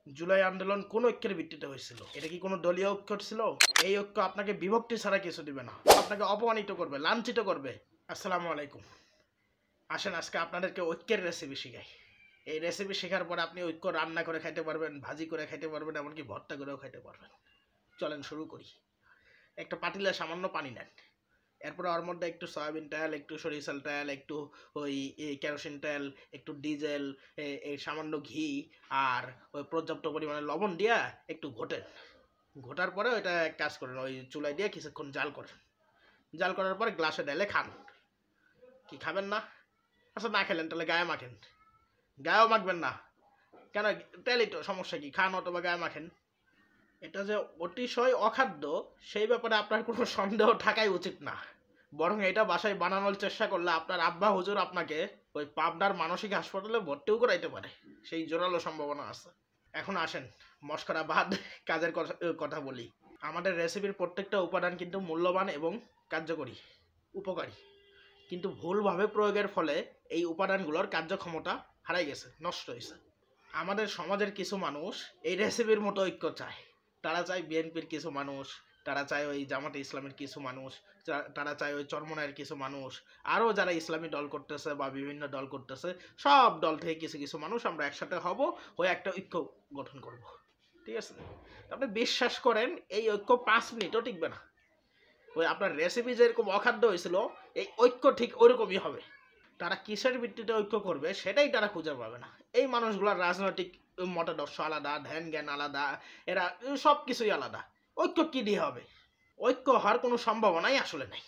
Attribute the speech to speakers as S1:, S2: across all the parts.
S1: জুলাই আন্দোলন কোন ঐক্যের ভিত্তিতে হয়েছিল? এটা কি কোনো দলীয় ঐক্য ছিল? এই ঐক্য আপনাকে বিভক্তি ছাড়া কিছু দিবে না, আপনাকে অপমানিত করবে, লাঞ্ছিত করবে। আসসালামু আলাইকুম। আসেন আজকে আপনাদেরকে ঐক্যের রেসিপি শিখাই। এই রেসিপি শেখার পর আপনি ঐক্য রান্না করে খাইতে পারবেন, ভাজি করে খাইতে পারবেন, এমনকি ভর্তা করেও খাইতে পারবেন। চলেন শুরু করি। একটা পাতিলে সামান্য পানি নেন, এরপরে ওর মধ্যে একটু সয়াবিন তেল, একটু সরিষার তেল, একটু ওই কেরোসিন তেল, একটু ডিজেল, এই সামান্য ঘি আর ওই পর্যাপ্ত পরিমাণে লবণ দিয়া একটু ঘোটেন। ঘোটার পরে ওইটা এক কাজ করেন, ওই চুলায় দিয়ে কিছুক্ষণ জাল করেন। জাল করার পরে গ্লাসে ঢেলে খান। কি খাবেন না? আচ্ছা না খেলেন তাহলে গায়ে মাখেন। গায়েও মাখবেন না কেন? তেলই তো, সমস্যা কি? খান অথবা গায়ে মাখেন। এটা যে অতিশয় অখাদ্য সেই ব্যাপারে আপনার কোনো সন্দেহ থাকাই উচিত না, বরং এটা বাসায় বানানোর চেষ্টা করলে আপনার আব্বা হুজুর আপনাকে ওই পাবনার মানসিক হাসপাতালে ভর্তিও করাইতে পারে, সেই জোরালো সম্ভাবনা আছে। এখন আসেন মশকরা বাদ, কাজের কথা বলি। আমাদের রেসিপির প্রত্যেকটা উপাদান কিন্তু মূল্যবান এবং কার্যকরী, উপকারী, কিন্তু ভুলভাবে প্রয়োগের ফলে এই উপাদানগুলোর কার্যক্ষমতা হারাই গেছে, নষ্ট হয়েছে। আমাদের সমাজের কিছু মানুষ এই রেসিপির মতো ঐক্য চায়। তারা চায় বিএনপির কিছু মানুষ, তারা চায় ওই জামাতে ইসলামের কিছু মানুষ, তারা চায় ওই চরমনায়ের কিছু মানুষ, আরও যারা ইসলামী দল করতেছে বা বিভিন্ন দল করতেছে, সব দল থেকে কিছু কিছু মানুষ আমরা একসাথে হব, হয়ে একটা ঐক্য গঠন করব। ঠিক আছে? আপনি বিশ্বাস করেন এই ঐক্য 5 মিনিটও টিকবে না। ওই আপনার রেসিপি যেরকম অখাদ্য হয়েছিল, এই ঐক্য ঠিক ওইরকমই হবে। তারা কিসের ভিত্তিতে ঐক্য করবে সেটাই তারা খুঁজে পাবে না। এই মানুষগুলোর রাজনৈতিক মতাদর্শ আলাদা, ধ্যান জ্ঞান আলাদা, এরা সব কিছুই আলাদা। ঐক্য কি দিয়ে হবে? ঐক্য হওয়ার কোনো সম্ভাবনাই আসলে নেই।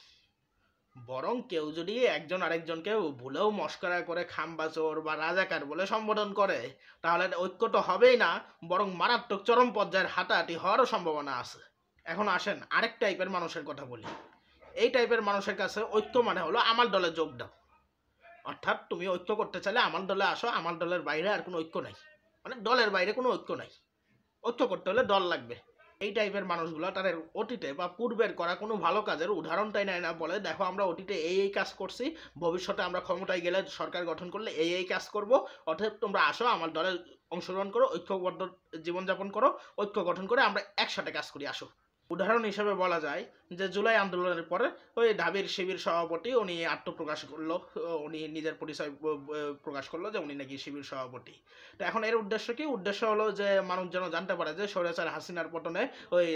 S1: বরং কেউ যদি একজন আরেকজনকে ভুলেও মস্করা করে খামবাচোর বা রাজাকার বলে সম্বোধন করে, তাহলে ঐক্য তো হবেই না, বরং মারাত্মক চরম পর্যায়ের হাঁটাহাঁটি হওয়ারও সম্ভাবনা আছে। এখন আসেন আরেক টাইপের মানুষের কথা বলি। এই টাইপের মানুষের কাছে ঐক্য মানে হলো আমার দলে যোগ দাও। অর্থাৎ তুমি ঐক্য করতে চাইলে আমার দলে আসো, আমার দলের বাইরে আর কোনো ঐক্য নাই, মানে দলের বাইরে কোনো ঐক্য নাই। ঐক্য করতে হলে দল লাগবে। এই টাইপের মানুষগুলো তাদের অতীতে বা পূর্বের করা কোনো ভালো কাজের উদাহরণটাই নেয় না, বলে দেখো আমরা অতীতে এই কাজ করছি, ভবিষ্যতে আমরা ক্ষমতায় গেলে সরকার গঠন করলে এই কাজ করব, অতএব তোমরা আসো আমার দলে অংশগ্রহণ করো, ঐক্যবদ্ধ জীবনযাপন করো, ঐক্য গঠন করে আমরা একসাথে কাজ করি, আসো। উদাহরণ হিসেবে বলা যায় যে জুলাই আন্দোলনের পরে ওই ঢাবির শিবির সভাপতি উনি আত্মপ্রকাশ করলো, উনি নিজের পরিচয় প্রকাশ করলো যে উনি নাকি শিবির সভাপতি। তো এখন এর উদ্দেশ্য কি? উদ্দেশ্য হলো যে মানুষ যেন জানতে পারে যে স্বৈরাচার হাসিনার পতনে ওই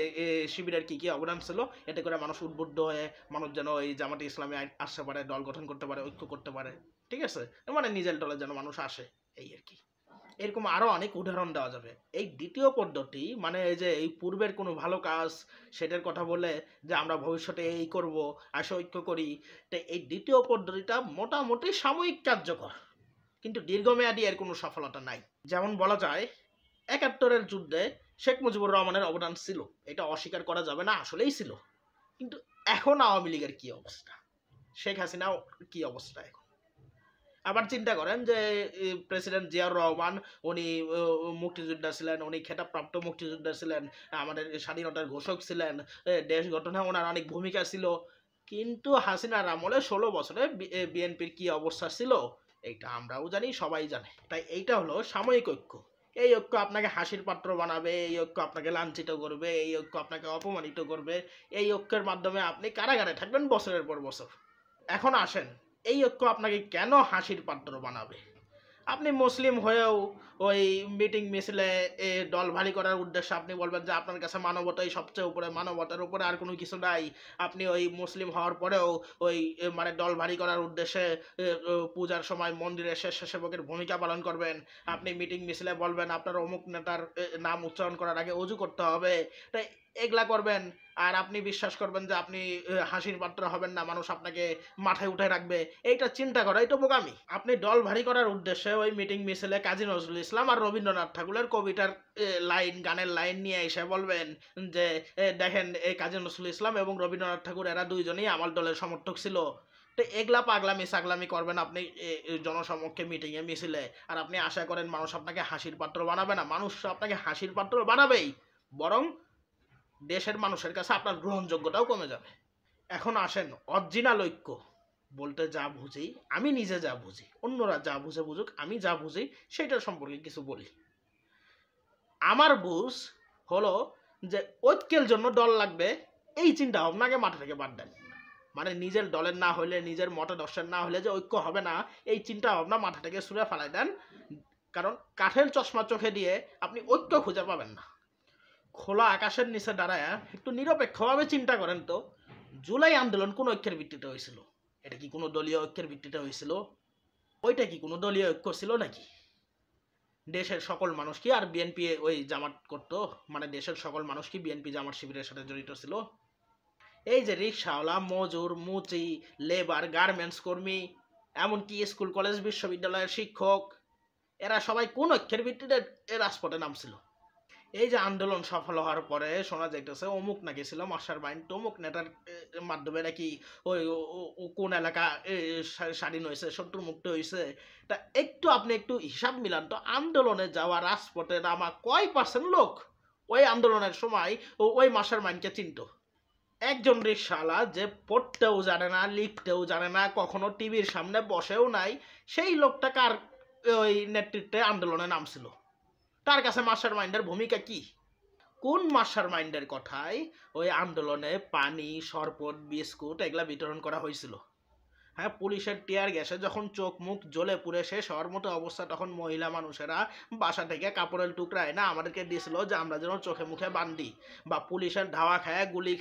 S1: শিবিরের কি কি অবদান ছিল, এতে করে মানুষ উদ্বুদ্ধ হয়ে মানুষ যেন ওই জামাতে ইসলামে আসতে পারে, দল গঠন করতে পারে, ঐক্য করতে পারে। ঠিক আছে? মানে নিজের দলে যেন মানুষ আসে, এই আর কি। এরকম আরো অনেক উদাহরণ দেওয়া যাবে। এই দ্বিতীয় পদ্ধতি মানে এই যে এই পূর্বের কোনো ভালো কাজ সেটার কথা বলে যে আমরা ভবিষ্যতে এই করব, আসো ঐক্য করি, তো এই দ্বিতীয় পদ্ধতিটা মোটামুটি সাময়িক কার্যকর, কিন্তু দীর্ঘমেয়াদী এর কোনো সফলতা নাই। যেমন বলা যায় ৭১-এর যুদ্ধে শেখ মুজিবুর রহমানের অবদান ছিল, এটা অস্বীকার করা যাবে না, আসলেই ছিল। কিন্তু এখন আওয়ামী লীগের কি অবস্থা, শেখ হাসিনাও কি অবস্থা এখন। আবার চিন্তা করেন যে প্রেসিডেন্ট জিয়াউর রহমান উনি মুক্তিযোদ্ধা ছিলেন, উনি খেতাবপ্রাপ্ত মুক্তিযোদ্ধা ছিলেন, আমাদের স্বাধীনতার ঘোষক ছিলেন, দেশ গঠনে ওনার অনেক ভূমিকা ছিল। কিন্তু হাসিনার আমলে ১৬ বছরে বিএনপির কি অবস্থা ছিল এইটা আমরাও জানি, সবাই জানে। তাই এইটা হলো সাময়িক ঐক্য। এই ঐক্য আপনাকে হাসির পাত্র বানাবে, এই ঐক্য আপনাকে লাঞ্ছিত করবে, এই ঐক্য আপনাকে অপমানিত করবে, এই ঐক্যের মাধ্যমে আপনি কারাগারে থাকবেন বছরের পর বছর। এখন আসেন এই ঐক্য আপনাকে কেন হাসির পাত্র বানাবে? আপনি মুসলিম হয়েও ওই মিটিং মিছিলে দল ভারী করার উদ্দেশ্যে আপনি বলবেন যে আপনার কাছে মানবতাই সবচেয়ে উপরে, মানবতার উপরে আর কোনো কিছু নাই। আপনি ওই মুসলিম হওয়ার পরেও ওই মানে দল ভারী করার উদ্দেশ্যে পূজার সময় মন্দিরে স্বেচ্ছাসেবকের ভূমিকা পালন করবেন। আপনি মিটিং মিছিলে বলবেন আপনার অমুক নেতার নাম উচ্চারণ করার আগে অজু করতে হবে। তাই এগুলা করবেন, আর আপনি বিশ্বাস করবেন যে আপনি হাসির পাত্র হবেন না, মানুষ আপনাকে মাথায় উঠে রাখবে। এইটা চিন্তা করা এটা বোকামি। আপনি দল ভারী করার উদ্দেশ্যে ওই মিটিং মিছিলে কাজী নজরুল ইসলাম আর রবীন্দ্রনাথ ঠাকুরের কবিতার লাইন, গানের লাইন নিয়ে এসে বলবেন যে দেখেন এই কাজী নজরুল ইসলাম এবং রবীন্দ্রনাথ ঠাকুর এরা দুইজনই আমার দলের সমর্থক ছিল। তো এগুলা পাগলামি সাগলামি করবেন আপনি জনসমক্ষে মিটিংয়ে মিছিলে, আর আপনি আশা করেন মানুষ আপনাকে হাসির পাত্র বানাবে না। মানুষ আপনাকে হাসির পাত্র বানাবেই, বরং দেশের মানুষের কাছে আপনার গ্রহণযোগ্যতাও কমে যাবে। এখন আসেন অরিজিনাল ঐক্য বলতে যা বুঝি, আমি নিজে যা বুঝি, অন্যরা যা বুঝে বুঝুক, আমি যা বুঝি সেটার সম্পর্কে কিছু বলি। আমার বুঝ হলো যে ঐক্যের জন্য দল লাগবে, এই চিন্তা ভাবনাকে মাথা থেকে বাদ দেন। মানে নিজের দলের না হলে, নিজের মতাদর্শের না হলে যে ঐক্য হবে না, এই চিন্তা ভাবনা মাথা থেকে ছুঁড়ে ফেলাই দেন। কারণ কাঠের চশমা চোখে দিয়ে আপনি ঐক্য খুঁজে পাবেন না। খোলা আকাশের নিচে দাঁড়ায় একটু নিরপেক্ষভাবে চিন্তা করেন তো, জুলাই আন্দোলন কোন ঐক্যের ভিত্তিতে হয়েছিল? এটা কি কোনো দলীয় ঐক্যের ভিত্তিতে হয়েছিল? ওইটা কি কোনো দলীয় ঐক্য ছিল নাকি? দেশের সকল মানুষ কি আর বিএনপি ওই জামাত করতো? মানে দেশের সকল মানুষ কি বিএনপি জামাত শিবিরের সাথে জড়িত ছিল? এই যে রিক্সাওয়ালা, মজুর, মুচি, লেবার, গার্মেন্টস কর্মী, এমনকি স্কুল কলেজ বিশ্ববিদ্যালয়ের শিক্ষক, এরা সবাই কোন ঐক্যের ভিত্তিতে রাজপথে নামছিল? এই যে আন্দোলন সফল হওয়ার পরে শোনা যাইতেছে অমুক নাকি ছিল মাস্টার মাইন্ড, তমুক নেতার মাধ্যমে নাকি ওই কোন এলাকা স্বাধীন হয়েছে, শত্রু মুক্ত হয়েছে। তা একটু আপনি একটু হিসাব মিলান তো, আন্দোলনে যাওয়া রাজপথে নামা কয় পার্সেন্ট লোক ওই আন্দোলনের সময় ওই মাস্টার মাইন্ডকে চিনত? একজন রিকশাওয়ালা যে পড়তেও জানে না, লিখতেও জানে না, কখনো টিভির সামনে বসেও নাই, সেই লোকটা কার ওই নেতৃত্বে আন্দোলনে নামছিল? তার কাছে মাস্টার মাইন্ডের ভূমিকা কি? কোন মাস্টার মাইন্ডের কথায় ওই আন্দোলনে পানি, শরবত, বিস্কুট এগুলা বিতরণ করা হয়েছিল? হ্যাঁ, পুলিশের টিয়ার গ্যাসে যখন চোখ মুখ জ্বলে পুড়ে শেষ হওয়ার মতো অবস্থা, তখন মহিলা মানুষেরা বাসা থেকে কাপড়ের টুকরা এনে আমাদেরকে দিয়েছিল যে আমরা যেন চোখে মুখে বান্ধি, বা পুলিশের ধাওয়া খায়, গুলি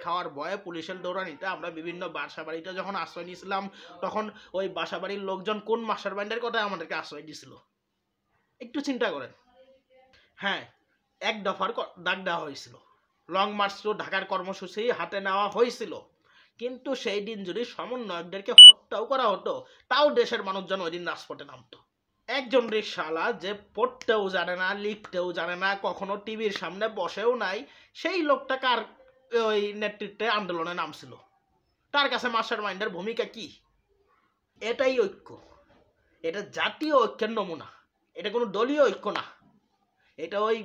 S1: খাওয়ার ভয়ে, পুলিশের দৌড়ানিতে আমরা বিভিন্ন বাসা বাড়িতে যখন আশ্রয় নিয়েছিলাম, তখন ওই বাসা বাড়ির লোকজন কোন মাস্টার মাইন্ডের কথায় আমাদেরকে আশ্রয় দিয়েছিল? একটু চিন্তা করেন। হ্যাঁ, এক দফার ডাক দেওয়া হয়েছিল, লং মার্চ টু ঢাকার কর্মসূচি হাতে নেওয়া হয়েছিল, কিন্তু সেই দিন যদি সমন্বয়কদেরকে হত্যাও করা হতো, তাও দেশের মানুষজন ওই দিন রাজপথে নামতো। একজন রিকশাওয়ালা যে পড়তেও জানে না, লিখতেও জানে না, কখনো টিভির সামনে বসেও নাই, সেই লোকটা কার ওই নেতৃত্বে আন্দোলনে নামছিল? তার কাছে মাস্টার মাইন্ডের ভূমিকা কি? এটাই ঐক্য। এটা জাতীয় ঐক্যের নমুনা, এটা কোনো দলীয় ঐক্য না। এটা ওই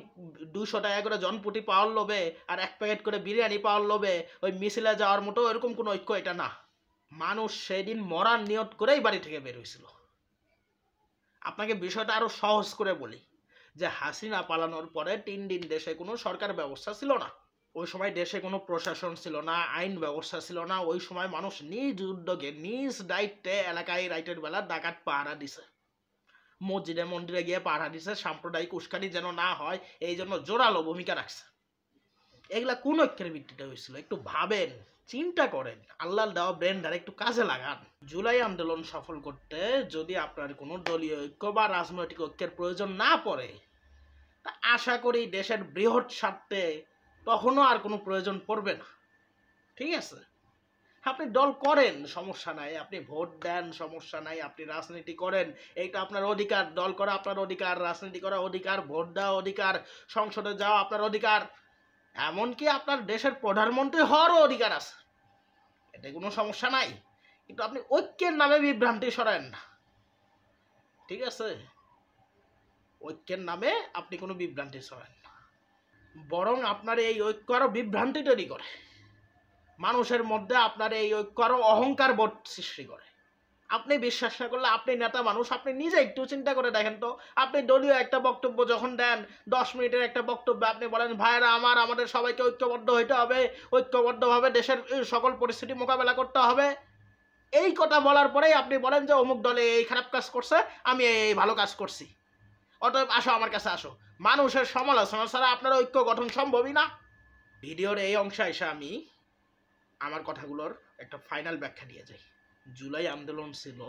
S1: 200 টাকা করে জনপ্রতি পাওয়ার লোভে আর 1 প্যাকেট করে বিরিয়ানি পাওয়ার লোভে ওই মিছিলে যাওয়ার মতো এরকম কোনো ঐক্য এটা না। মানুষ সেদিন মরার নিয়ত করেই বাড়ি থেকে বের হয়েছিল। আপনাকে বিষয়টা আরো সহজ করে বলি, যে হাসিনা পালানোর পরে 3 দিন দেশে কোনো সরকার ব্যবস্থা ছিল না। ওই সময় দেশে কোনো প্রশাসন ছিল না, আইন ব্যবস্থা ছিল না। ওই সময় মানুষ নিজ উদ্যোগে, নিজ দায়িত্বে এলাকায় রাইটের বেলা ডাকাত পাহারা দিছে, মসজিদে মন্দিরে গিয়ে পাহারা দিছে, সাম্প্রদায়িক উস্কানি যেন না হয় এই জন্য জোরালো ভূমিকা রাখছে। এগুলা কোন ঐক্যের ভিত্তিতে হয়েছিল? একটু ভাবেন, চিন্তা করেন, আল্লাহ দেওয়া ব্রেনটার একটু কাজে লাগান। জুলাই আন্দোলন সফল করতে যদি আপনার কোনো দলীয় ঐক্য বা রাজনৈতিক ঐক্যের প্রয়োজন না পড়ে, তা আশা করি দেশের বৃহৎ স্বার্থে তখনও আর কোনো প্রয়োজন পড়বে না। ঠিক আছে, আপনি দল করেন, সমস্যা নাই, আপনি ভোট দেন, সমস্যা নাই, আপনি রাজনীতি করেন, এইটা আপনার অধিকার। দল করা আপনার অধিকার, রাজনীতি করা অধিকার, ভোট দেওয়া অধিকার, সংসদে যাওয়া আপনার অধিকার, এমনকি আপনার দেশের প্রধানমন্ত্রী হওয়ারও অধিকার আছে, এতে কোনো সমস্যা নাই। কিন্তু আপনি ঐক্যের নামে বিভ্রান্তি সরায়েন না। ঠিক আছে, ঐক্যের নামে আপনি কোনো বিভ্রান্তি সরায়েন না, বরং আপনার এই ঐক্য আরো বিভ্রান্তি তৈরি করে। মানুষের মধ্যে আপনার এই ঐক্য আরো অহংকার বোধ সৃষ্টি করে। আপনি বিশ্বাস না করলে আপনি নেতা মানুষ, আপনি নিজে একটু চিন্তা করে দেখেন তো। আপনি দলীয় একটা বক্তব্য যখন দেন, 10 মিনিটের একটা বক্তব্য, আপনি বলেন ভাইয়েরা আমাদের সবাইকে ঐক্যবদ্ধ হইতে হবে, ঐক্যবদ্ধভাবে দেশের সকল পরিস্থিতি মোকাবেলা করতে হবে। এই কথা বলার পরেই আপনি বলেন যে অমুক দলে এই খারাপ কাজ করছে, আমি এই ভালো কাজ করছি, অতএব আসো আমার কাছে আসো। মানুষের সমালোচনা ছাড়া আপনার ঐক্য গঠন সম্ভবই না। ভিডিওর এই অংশে এসে আমি আমার কথাগুলোর একটা ফাইনাল ব্যাখ্যা দিয়ে যাই। জুলাই আন্দোলন ছিল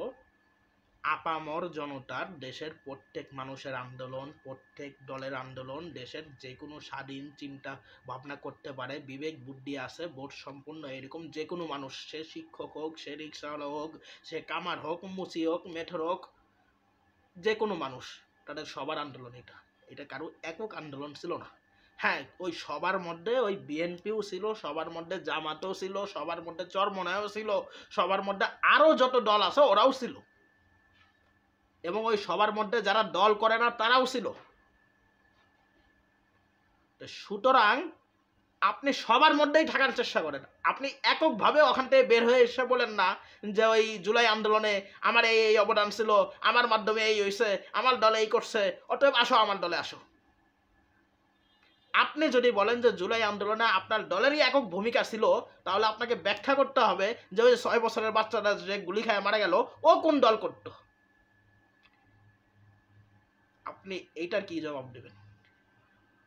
S1: আপামর জনতার, দেশের প্রত্যেক মানুষের আন্দোলন, প্রত্যেক দলের আন্দোলন। দেশের যে কোনো স্বাধীন চিন্তা ভাবনা করতে পারে, বিবেক বুদ্ধি আছে, বোধ সম্পূর্ণ এরকম যে কোনো মানুষ, সে শিক্ষক হোক, সে রিক্সাওয়ালা হোক, সে কামার হোক, মুচি হোক, মেঠর হোক, যে কোনো মানুষ, তাদের সবার আন্দোলন এটা। এটা কারো একক আন্দোলন ছিল না। হ্যাঁ, ওই সবার মধ্যে ওই বিএনপিও ছিল, সবার মধ্যে জামাতও ছিল, সবার মধ্যে চরমনায়ও ছিল, সবার মধ্যে আরো যত দল আছে ওরাও ছিল, এবং ওই সবার মধ্যে যারা দল করে না তারাও ছিল। সুতরাং আপনি সবার মধ্যেই থাকার চেষ্টা করেন। আপনি এককভাবে ওখান থেকে বের হয়ে এসে বলেন না যে ওই জুলাই আন্দোলনে আমার এই অবদান ছিল, আমার মাধ্যমে এই হয়েছে, আমার দলে এই করছে, অতএব আসো আমার দলে আসো। আপনি যদি বলেন যে জুলাই আন্দোলনে আপনার দলেরই একক ভূমিকা ছিল, তাহলে আপনাকে ব্যাখ্যা করতে হবে যে ওই 6 বছরের বাচ্চাটা যে গুলি খায় মারা গেল ও কোন দল করত। আপনি এইটার কি জবাব দেবেন?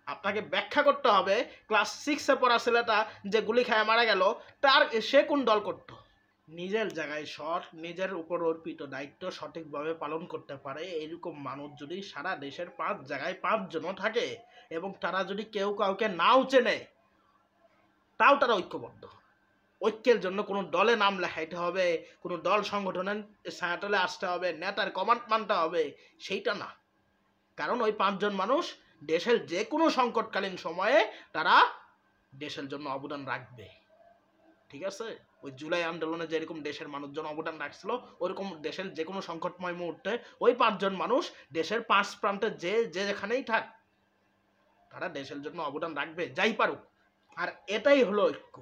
S1: আপনাকে ব্যাখ্যা করতে হবে ক্লাস 6-এ পড়া ছেলেটা যে গুলি খায় মারা গেল সে কোন দল করত। নিজের জায়গায় সৎ, নিজের উপর অর্পিত দায়িত্ব সঠিকভাবে পালন করতে পারে এরকম মানুষ যদি সারা দেশের 5 জায়গায় 5 জনও থাকে এবং তারা যদি কেউ কাউকে নাও চেনে, তাও তারা ঐক্যবদ্ধ। ঐক্যের জন্য কোনো দলে নাম লেখাইতে হবে, কোনো দল সংগঠনের ছায়াতলে আসতে হবে, নেতার কমান্ড মানতে হবে, সেইটা না। কারণ ওই 5 জন মানুষ দেশের যে কোনো সংকটকালীন সময়ে তারা দেশের জন্য অবদান রাখবে। ঠিক আছে? ওই জুলাই আন্দোলনে যেরকম দেশের মানুষজন অবদান রাখছিল, ওরকম দেশের যে কোনো সংকটময় মুহূর্তে ওই 5 জন মানুষ দেশের 5 প্রান্তে যেখানেই থাক, তারা দেশের জন্য অবদান রাখবে, যাই পারুক। আর এটাই হলো ঐক্য।